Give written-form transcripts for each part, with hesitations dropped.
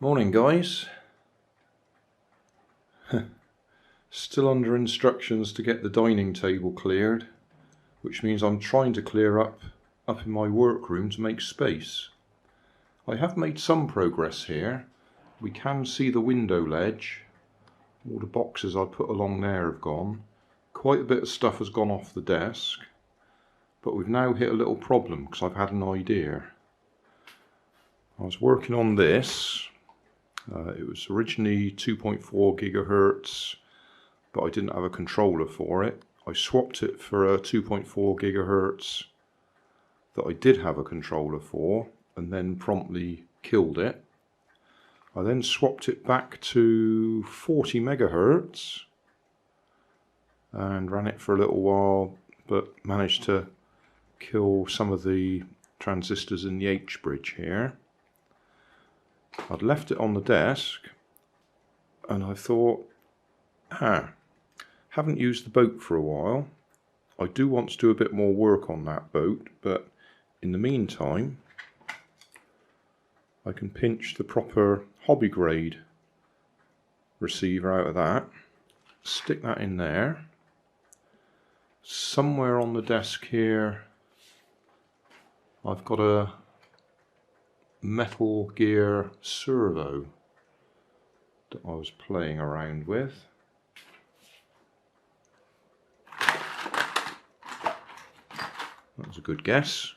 Morning guys. Still under instructions to get the dining table cleared, which means I'm trying to clear up in my workroom to make space. I have made some progress here. We can see the window ledge. All the boxes I put along there have gone. Quite a bit of stuff has gone off the desk, but we've now hit a little problem because I've had an idea. I was working on this. It was originally 2.4 gigahertz, but I didn't have a controller for it. I swapped it for a 2.4 gigahertz that I did have a controller for, and then promptly killed it. I then swapped it back to 40 megahertz and ran it for a little while, but managed to kill some of the transistors in the H bridge here. I'd left it on the desk and I thought, haven't used the boat for a while. I do want to do a bit more work on that boat, but in the meantime I can pinch the proper hobby grade receiver out of that, stick that in there. Somewhere on the desk here I've got a Metal Gear servo that I was playing around with. That was a good guess.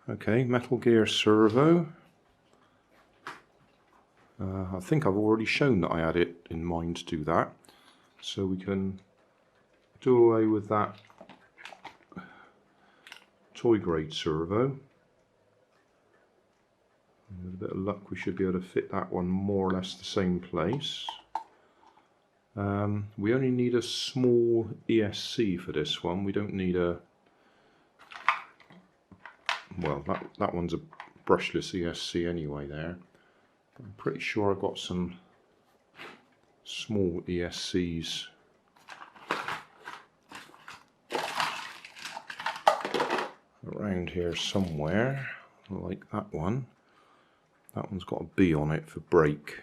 Okay, Metal Gear servo. I think I've already shown that I had it in mind to do that, so we can do away with that toy grade servo. With a bit of luck we should be able to fit that one more or less the same place. We only need a small ESC for this one. We don't need a... well, that one's a brushless ESC anyway there. I'm pretty sure I've got some small ESCs around here somewhere, like that one. That one's got a B on it for brake.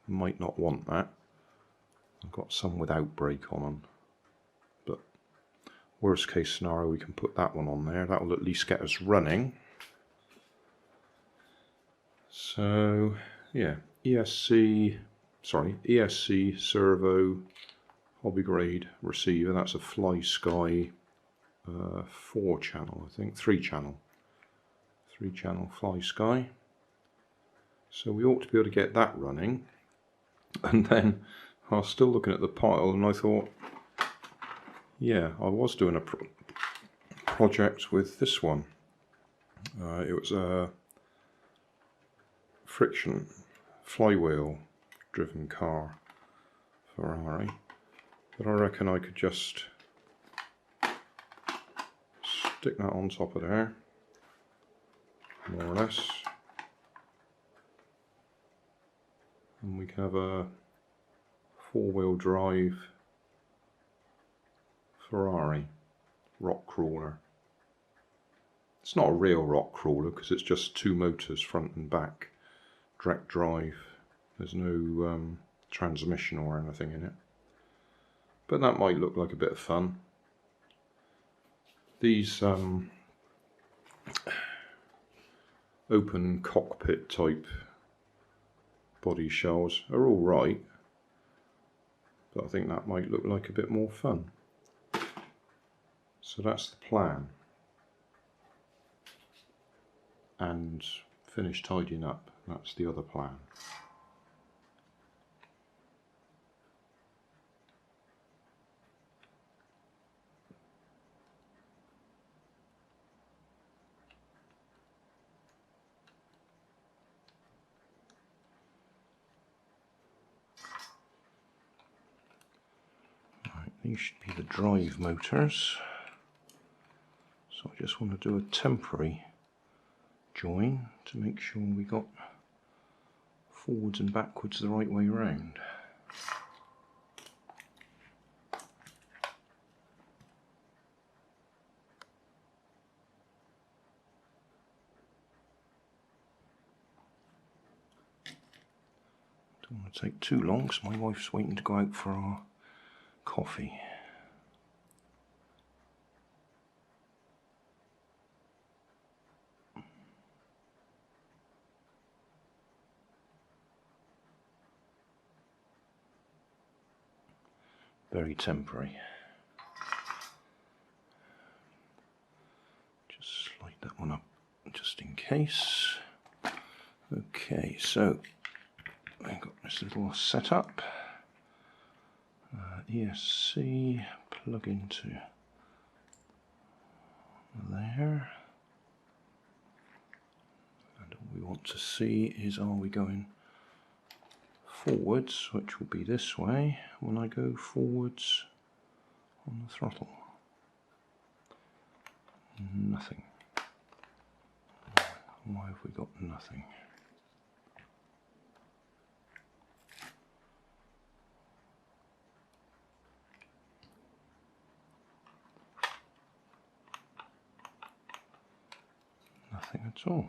Might not want that. I've got some without brake on them. But worst case scenario, we can put that one on there. That will at least get us running. So yeah, ESC servo hobby grade receiver. That's a Fly Sky 4 channel, I think, 3 channel. 3-channel Fly Sky. So we ought to be able to get that running. And then I was still looking at the pile and I thought, yeah, I was doing a project with this one. It was a friction flywheel driven car, Ferrari, but I reckon I could just stick that on top of there, more or less, and we can have a 4-wheel drive Ferrari rock crawler. It's not a real rock crawler because it's just 2 motors front and back, direct drive. There's no transmission or anything in it, but that might look like a bit of fun. These open cockpit type body shells are all right, but I think that might look like a bit more fun. So that's the plan. And finish tidying up, that's the other plan. These should be the drive motors, so I just want to do a temporary join to make sure we got forwards and backwards the right way round. Don't want to take too long because my wife's waiting to go out for our coffee. Very temporary. Just slide that one up just in case. Okay, so I've got this little setup. ESC, plug into there. And all we want to see is, are we going forwards, which will be this way when I go forwards on the throttle. Nothing. Why have we got nothing? Nothing at all.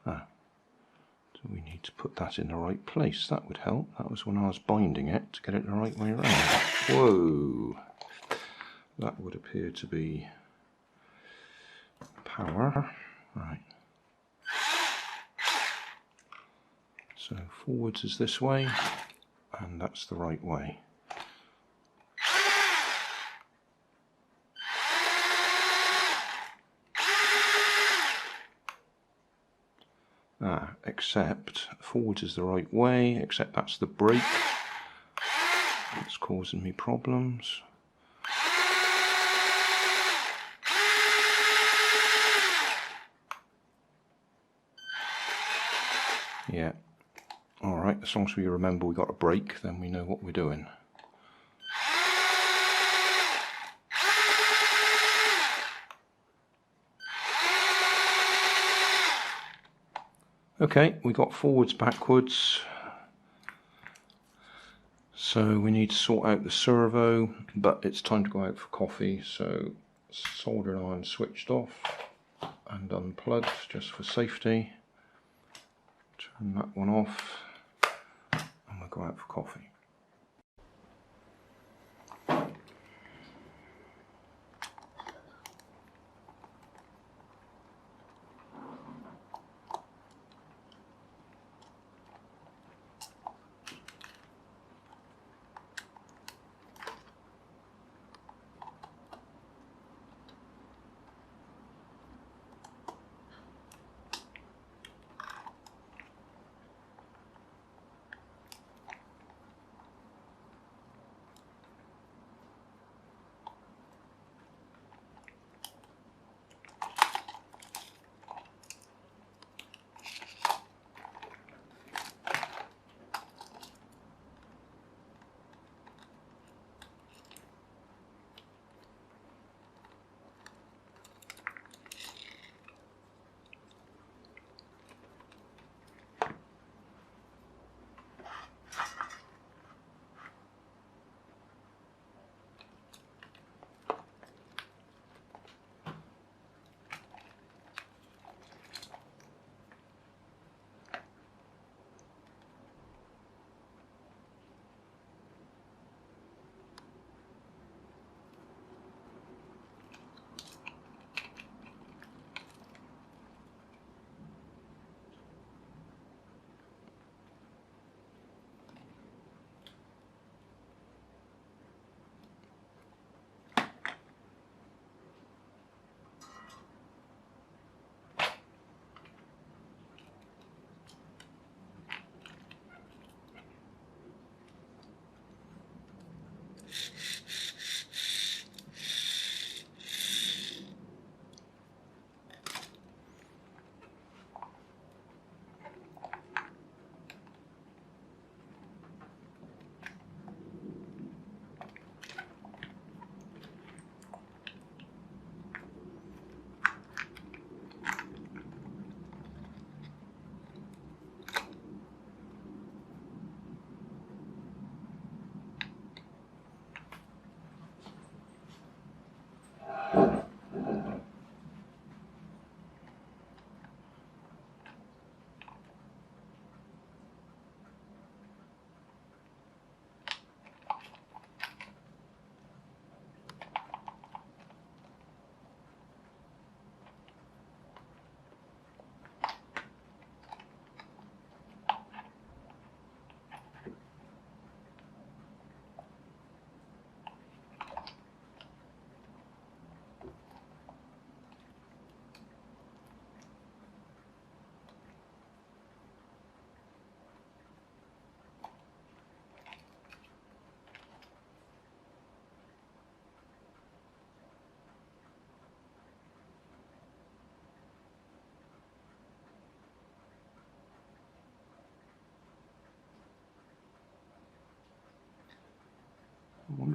So we need to put that in the right place. That would help. That was when I was binding it to get it the right way around. Whoa! That would appear to be power. Right. So forwards is this way, and that's the right way. Except forwards is the right way, except that's the brake that's causing me problems. Yeah, alright, as long as we remember we got a brake, then we know what we're doing. Okay, we got forwards, backwards, so we need to sort out the servo, but it's time to go out for coffee, so soldering iron switched off and unplugged just for safety. Turn that one off and we'll go out for coffee.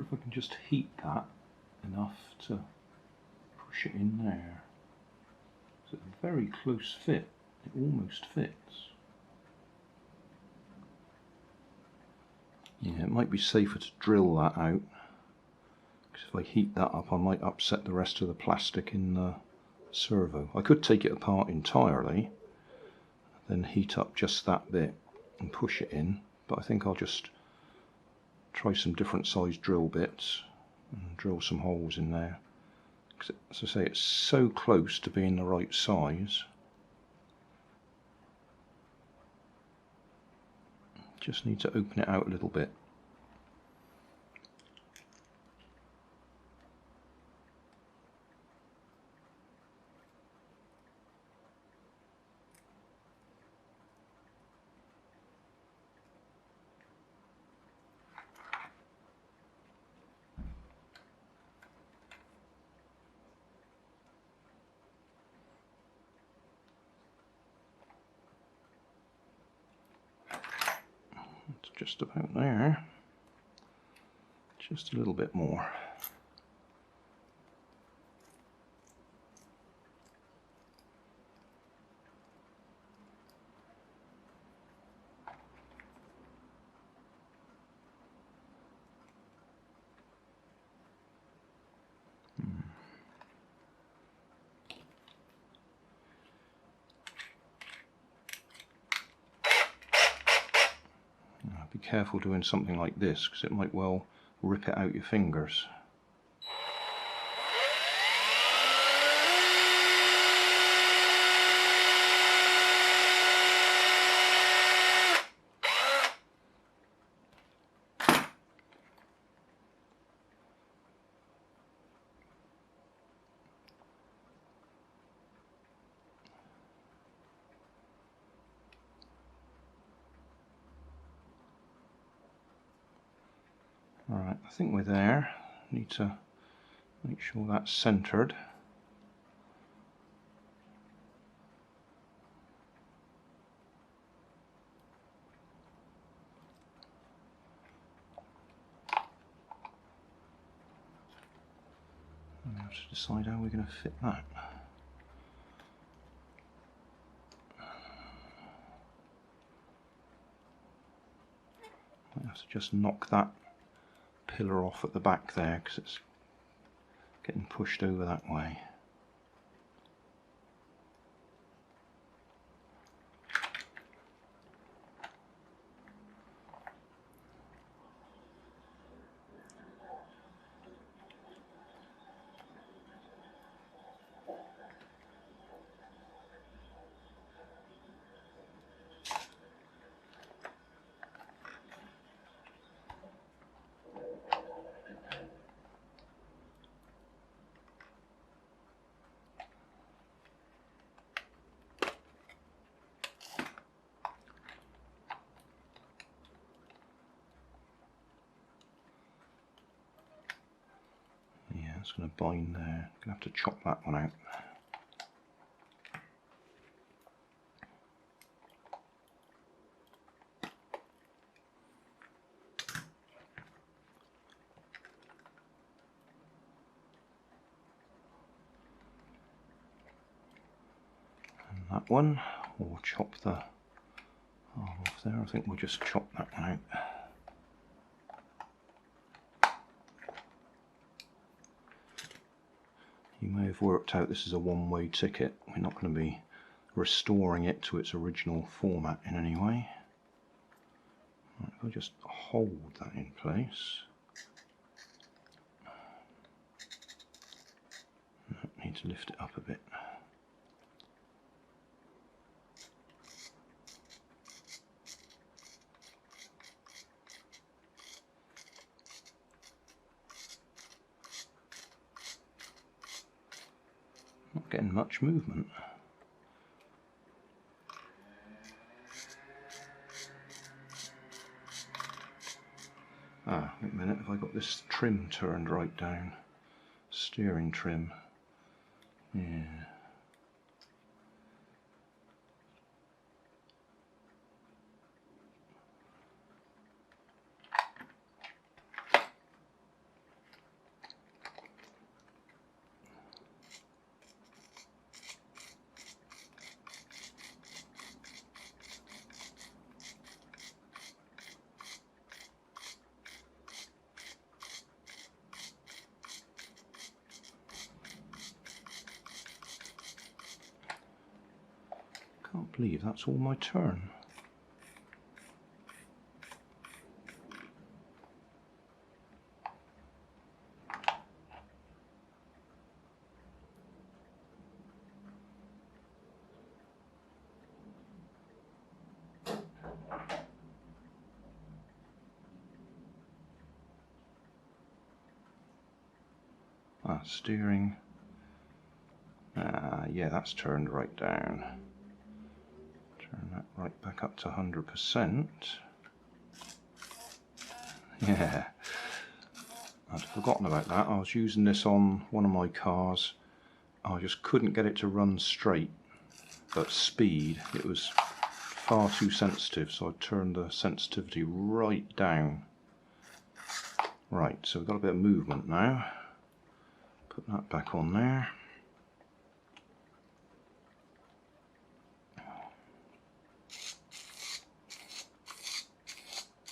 wonder if I can just heat that enough to push it in there. It's a very close fit, it almost fits. Yeah, it might be safer to drill that out, because if I heat that up I might upset the rest of the plastic in the servo. I could take it apart entirely, then heat up just that bit and push it in, but I think I'll just try some different size drill bits and drill some holes in there. Because, as I say, it's so close to being the right size. Just need to open it out a little bit. It's just about there. Just a little bit more. Be careful doing something like this, because it might well rip it out your fingers. Alright, I think we're there. Need to make sure that's centered. And we have to decide how we're going to fit that. I have to just knock that pillar off at the back there, because it's getting pushed over that way. It's going to bind there. Going to have to chop that one out. And that one, or chop the arm off there. I think we'll just chop that one out. You may have worked out this is a one-way ticket. We're not going to be restoring it to its original format in any way. Right, if I just hold that in place. I need to lift it up a bit. Not getting much movement. Ah, wait a minute, have I got this trim turned right down? Steering trim. Yeah. can't believe that's all my turn. Steering. Yeah, that's turned right down. Turn that right back up to 100%. Yeah, I'd forgotten about that. I was using this on one of my cars. I just couldn't get it to run straight, but speed, it was far too sensitive, so I turned the sensitivity right down. Right, so we've got a bit of movement now. Put that back on there.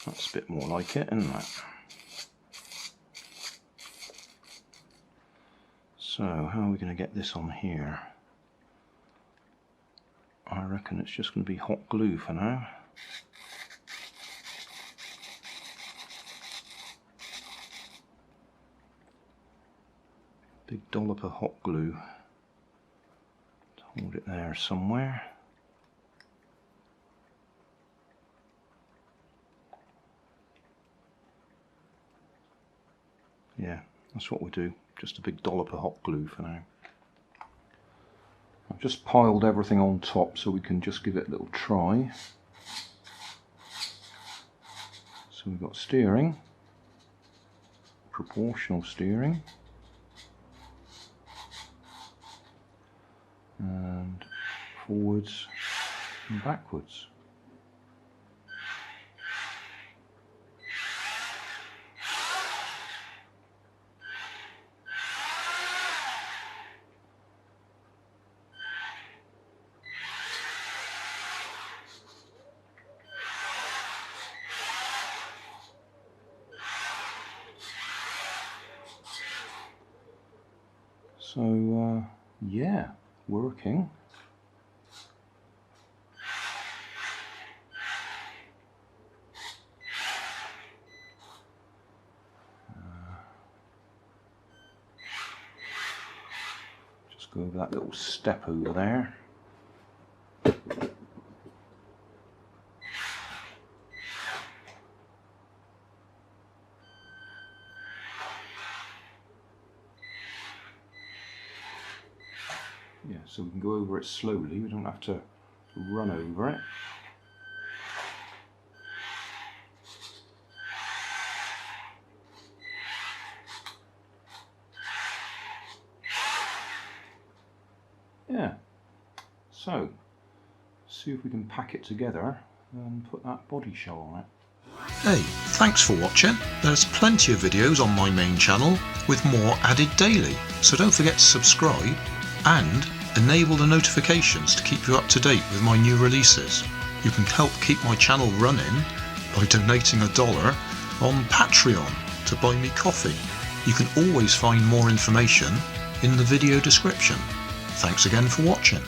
That's a bit more like it, isn't it? So, how are we going to get this on here? I reckon it's just going to be hot glue for now. Big dollop of hot glue. Hold it there somewhere. Yeah, that's what we do. Just a big dollop of hot glue for now. I've just piled everything on top so we can just give it a little try. So we've got steering, proportional steering, and forwards and backwards. So yeah, working. Just go over that little step over there. Yeah, so we can go over it slowly, we don't have to run over it. Yeah, so see if we can pack it together and put that body shell on it. Hey, thanks for watching. There's plenty of videos on my main channel with more added daily, so don't forget to subscribe and enable the notifications to keep you up to date with my new releases. You can help keep my channel running by donating $1 on Patreon to buy me coffee. You can always find more information in the video description. Thanks again for watching.